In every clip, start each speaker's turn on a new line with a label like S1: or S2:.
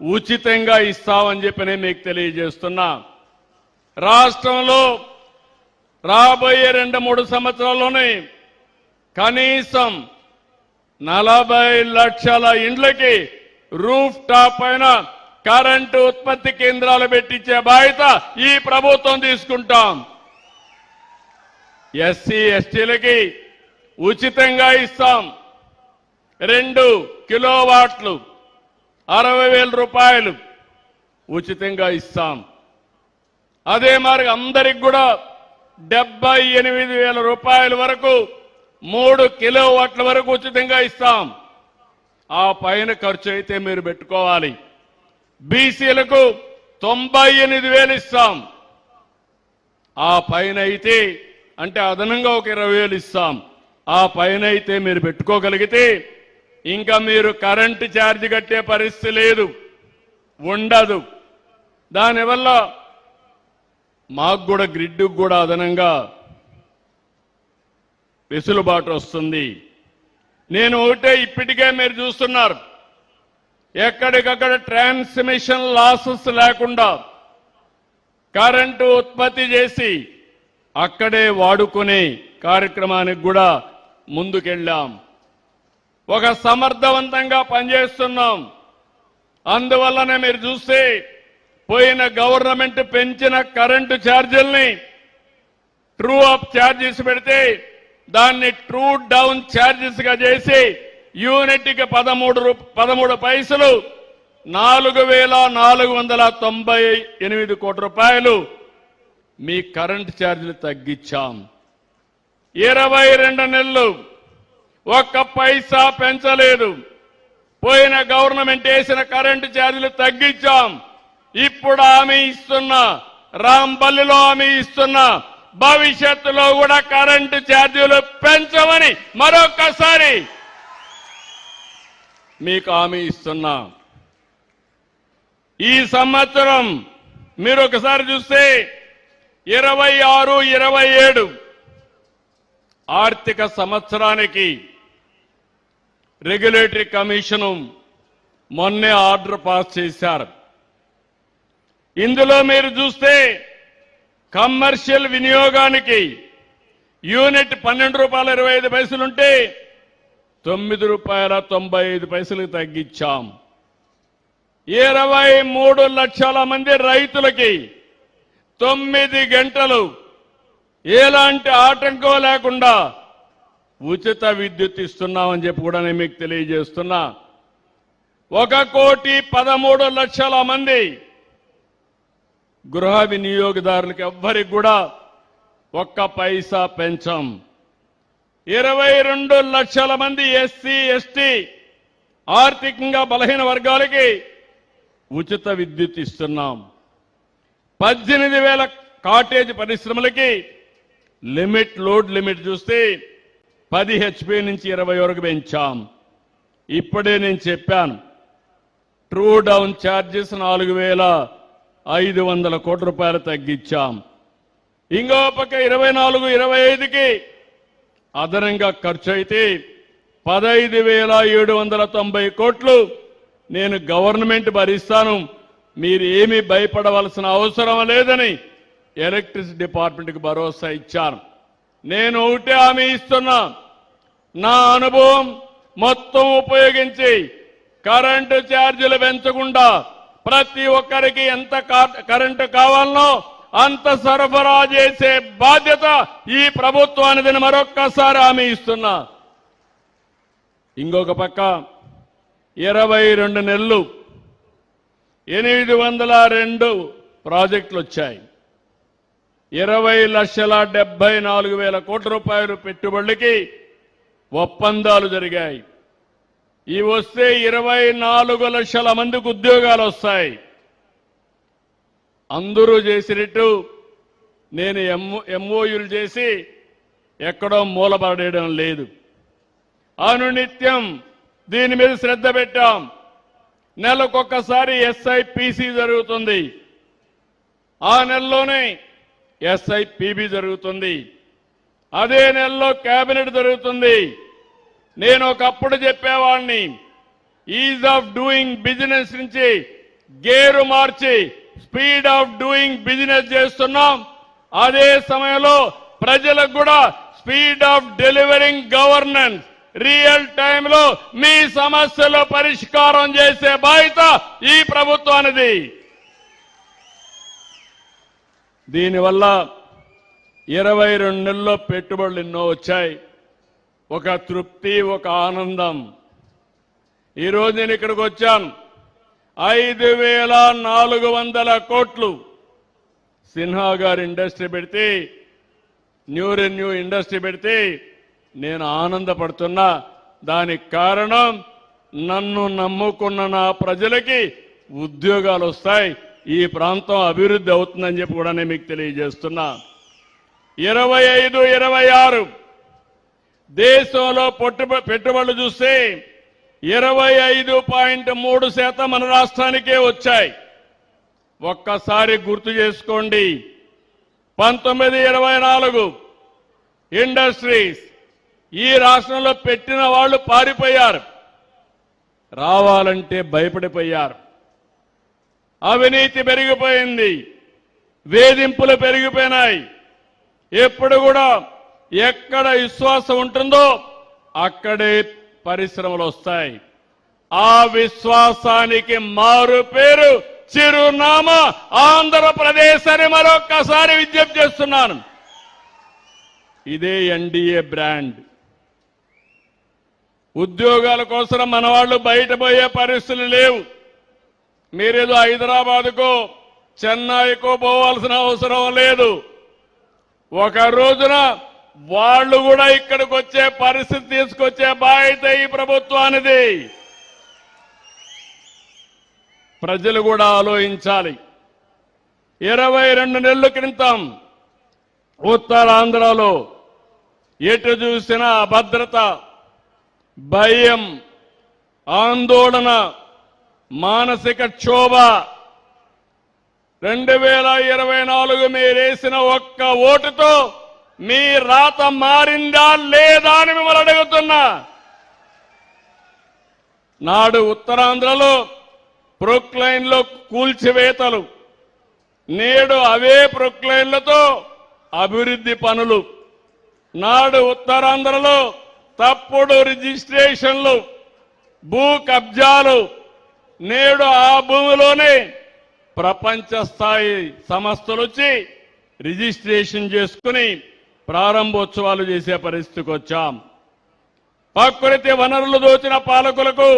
S1: ఉచితంగా ఇస్తామని చెప్పి నేను మీకు తెలియజేస్తున్నా. రాష్ట్రంలో రాబోయే 2-3 సంవత్సరాల్లోనే కనీసం 40 లక్షల ఇండ్లకి రూఫ్ టాప్ పైన కరెంటు ఉత్పత్తి కేంద్రాలు పెట్టించే బాధ్యత ఈ ప్రభుత్వం తీసుకుంటాం. ఎస్సీ ఎస్టీలకి ఉచితంగా ఇస్తాం. 2 కిలోవాట్లు 60,000 రూపాయలు ఉచితంగా ఇస్తాం. అదే మరి అందరికి కూడా 78,000 రూపాయల వరకు 3 కిలోవాట్ల వరకు ఉచితంగా ఇస్తాం. ఆ పైన ఖర్చు అయితే మీరు పెట్టుకోవాలి. బీసీలకు 98,000 ఇస్తాం. ఆ పైన అయితే అంటే అదనంగా ఒక 20,000 ఇస్తాం. ఆ పైన అయితే మీరు పెట్టుకోగలిగితే ఇంకా మీరు కరెంటు ఛార్జ్ కట్టే పరిస్థితి లేదు, ఉండదు. దానివల్ల మాకు కూడా గ్రిడ్కు కూడా అదనంగా వెసులుబాటు వస్తుంది. నేను ఒకటే ఇప్పటికే మీరు చూస్తున్నారు, ఎక్కడికక్కడ ట్రాన్స్మిషన్ లాసెస్ లేకుండా కరెంటు ఉత్పత్తి చేసి అక్కడే వాడుకునే కార్యక్రమానికి కూడా ముందుకెళ్ళాం. ఒక సమర్థవంతంగా పనిచేస్తున్నాం. అందువల్లనే మీరు చూస్తే పోయిన గవర్నమెంట్ పెంచిన కరెంటు ఛార్జీల్ని ట్రూ అప్ ఛార్జెస్ పెడితే దాన్ని ట్రూ డౌన్ ఛార్జెస్ గా చేసి యూనిట్కి 13 పైసలు 4,498 కోట్ల రూపాయలు మీ కరెంటు ఛార్జీలు తగ్గించాం. 22 నెలలు ఒక్క పైసా పెంచలేదు. పోయిన గవర్నమెంట్ వేసిన కరెంటు ఛార్జీలు తగ్గించాం. ఇప్పుడు హామీ ఇస్తున్నా, రాంపల్లిలో హామీ ఇస్తున్నా, భవిష్యత్తులో కూడా కరెంటు ఛార్జీలు పెంచమని మరొక్కసారి మీకు హామీ ఇస్తున్నా. ఈ సంవత్సరం మీరు ఒకసారి చూస్తే 26-27 ఆర్థిక సంవత్సరానికి రెగ్యులేటరీ కమిషన్ మొన్నే ఆర్డర్ పాస్ చేశారు. ఇందులో మీరు చూస్తే కమర్షియల్ వినియోగానికి యూనిట్ 12 రూపాయల 25 పైసలుంటే 9 రూపాయల 95 పైసలకు తగ్గించాం. 23 లక్షల మంది రైతులకి 9 గంటలు ఎలాంటి ఆటంకం లేకుండా ఉచిత విద్యుత్ ఇస్తున్నామని చెప్పి కూడా నేను మీకు తెలియజేస్తున్నా. 1,13,00,000 మంది గృహ వినియోగదారులకు ఎవ్వరికి కూడా ఒక్క పైసా పెంచాం. 22 లక్షల మంది ఎస్సీ ఎస్టీ ఆర్థికంగా బలహీన వర్గాలకి ఉచిత విద్యుత్ ఇస్తున్నాం. 18,000 కాటేజ్ పరిశ్రమలకి లోడ్ లిమిట్ చూస్తే 10 HP నుంచి 20 వరకు పెంచాం. ఇప్పుడే నేను చెప్పాను, ట్రూ డౌన్ ఛార్జెస్ 4,500 కోట్ల రూపాయలు తగ్గించాం. ఇంకో పక్క 24-25కి అదనంగా ఖర్చు అయితే 15,790 కోట్లు నేను గవర్నమెంట్ భరిస్తాను, మీరు ఏమీ భయపడవలసిన అవసరం లేదని ఎలక్ట్రిసిటీ డిపార్ట్మెంట్కి భరోసా ఇచ్చాను. నేను ఒకటే హామీ ఇస్తున్నా, నా అనుభవం మొత్తం ఉపయోగించి కరెంటు ఛార్జీలు పెంచకుండా ప్రతి ఒక్కరికి ఎంత కరెంటు కావాలనో అంత సరఫరా చేసే బాధ్యత ఈ ప్రభుత్వానిదని మరొక్కసారి హామీ ఇస్తున్నా. ఇంకొక పక్క 22 నెలలు 802 ప్రాజెక్టులు వచ్చాయి. 20,74,000 కోట్ల రూపాయలు పెట్టుబడులకి ఒప్పందాలు జరిగాయి. ఇవి వస్తే 24 లక్షల మందికి ఉద్యోగాలు వస్తాయి. అందరూ చేసినట్టు నేను ఎంఓయూలు చేసి ఎక్కడో మూలపడేయడం లేదు. అనునిత్యం దీని మీద శ్రద్ధ పెట్టాం. నెలకొకసారి ఎస్ఐపిసి జరుగుతుంది, ఆ నెలలోనే ఎస్ఐపిబి జరుగుతుంది, అదే నెలలో కేబినెట్ జరుగుతుంది. నేను ఒకప్పుడు చెప్పేవాడిని, ఈజ్ ఆఫ్ డూయింగ్ బిజినెస్ నుంచి gear March speed of doing business చేస్తున్నాం. అదే సమయంలో ప్రజలకు కూడా speed of delivering governance real టైంలో మీ సమస్యలు పరిష్కారం చేసే బాధ్యత ఈ ప్రభుత్వానిది. దీనివల్ల 22 నెలల్లో పెట్టుబడులు ఎన్నో వచ్చాయి. ఒక తృప్తి, ఒక ఆనందం. ఈరోజు నేను ఇక్కడికి వచ్చాను. 5,400 కోట్లు సిన్హా గారు ఇండస్ట్రీ పెడితే, న్యూ రెన్యూ ఇండస్ట్రీ పెడితే నేను ఆనందపడుతున్నా. దానికి కారణం నన్ను నమ్ముకున్న నా ప్రజలకి ఉద్యోగాలు వస్తాయి, ఈ ప్రాంతం అభివృద్ధి అవుతుందని చెప్పి కూడా నేను మీకు తెలియజేస్తున్నా. 25, 26 దేశంలో పెట్టుబడులు చూస్తే 25.3% మన రాష్ట్రానికే వచ్చాయి. ఒక్కసారి గుర్తు చేసుకోండి. 19, 24 ఇండస్ట్రీస్ ఈ రాష్ట్రంలో పెట్టిన వాళ్ళు పారిపోయారు, రావాలంటే భయపడిపోయారు. అవినీతి పెరిగిపోయింది, వేధింపులు పెరిగిపోయినాయి. ఎప్పుడు కూడా ఎక్కడ విశ్వాసం ఉంటుందో అక్కడే పరిశ్రమలు వస్తాయి. ఆ విశ్వాసానికి మారు పేరు, చిరునామా ఆంధ్రప్రదేశ్ అని మరొక్కసారి విజ్ఞప్తి చేస్తున్నాను. ఇదే ఎన్డీఏ బ్రాండ్. ఉద్యోగాల కోసం మన వాళ్ళు బయట పోయే పరిస్థితులు లేవు. మీరేదో హైదరాబాద్కో చెన్నైకో పోవాల్సిన అవసరం లేదు. ఒక రోజున వాళ్ళు కూడా ఇక్కడికి వచ్చే పరిస్థితి తీసుకొచ్చే బాధ్యత ఈ ప్రభుత్వానిది. ప్రజలు కూడా ఆలోచించాలి. 22 నెలల క్రితం ఉత్తరాంధ్రలో ఎటు చూసినా అభద్రత, భయం, ఆందోళన, మానసిక క్షోభ. 2024 మీరేసిన ఒక్క ఓటుతో మీ రాత మారిందా లేదా అని మిమ్మల్ని అడుగుతున్నా. నాడు ఉత్తరాంధ్రలో ప్రొక్లైన్లో కూల్చివేతలు, నేడు అవే ప్రొక్లైన్లతో అభివృద్ధి పనులు. నాడు ఉత్తరాంధ్రలో తప్పుడు రిజిస్ట్రేషన్లు, భూ కబ్జాలు. నేడు ఆ భూమిలోనే ప్రపంచ స్థాయి సంస్థలు వచ్చి రిజిస్ట్రేషన్ చేసుకుని ప్రారంభోత్సవాలు చేసే పరిస్థితికి వచ్చాం. ప్రకృతి వనరులు దోచిన పాలకులకు,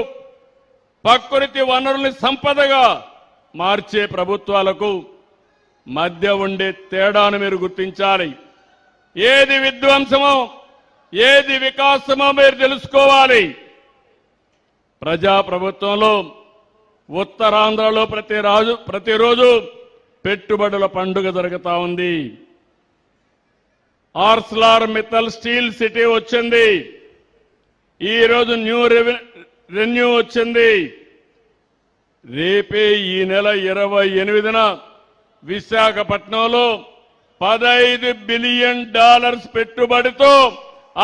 S1: ప్రకృతి వనరుల్ని సంపదగా మార్చే ప్రభుత్వాలకు మధ్య ఉండే తేడాను మీరు గుర్తించాలి. ఏది విధ్వంసమో, ఏది వికాసమో మీరు తెలుసుకోవాలి. ప్రజాప్రభుత్వంలో ఉత్తరాంధ్రలో ప్రతిరోజు పెట్టుబడుల పండుగ జరుగుతా ఉంది. ఆర్సెలర్ మిత్తల్ స్టీల్ సిటీ వచ్చింది. ఈరోజు న్యూ రెన్యూ వచ్చింది. రేపే ఈ నెల 28న విశాఖపట్నంలో $15 బిలియన్ పెట్టుబడితో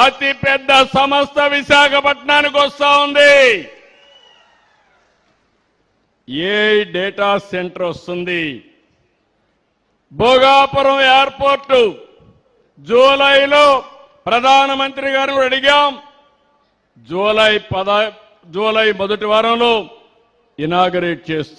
S1: అతి పెద్ద సంస్థ విశాఖపట్నానికి వస్తా ఉంది. డేటా సెంటర్ వస్తుంది. భోగాపురం ఎయిర్పోర్టు జూలైలో ప్రధానమంత్రి గారిని అడిగాం. జూలై మొదటి వారంలో ఇనాగరేట్ చేస్తాం.